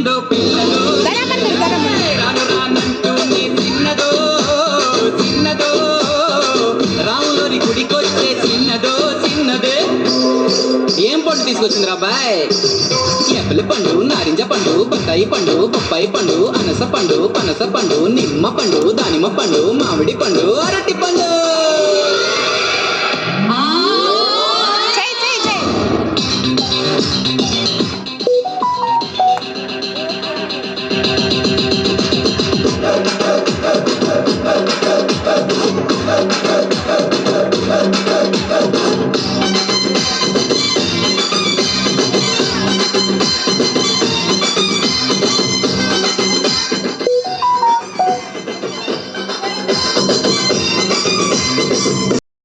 వచ్చిందో పిల్లలు రాను రానంటూ నీ చిన్నదో చిన్నదో రాములోని గుడికొచ్చే చిన్నదో చిన్నదే. ఏం పండు తీసుకొచ్చింది రాబాయ్? యాపిల్ పండు, నారింజ పండు, బత్తాయి పండు, బొప్పాయి పండు, అనస పండు, పనస పండు, నిమ్మ పండు, దానిమ్మ పండు, మామిడి పండు, అరటి పండు.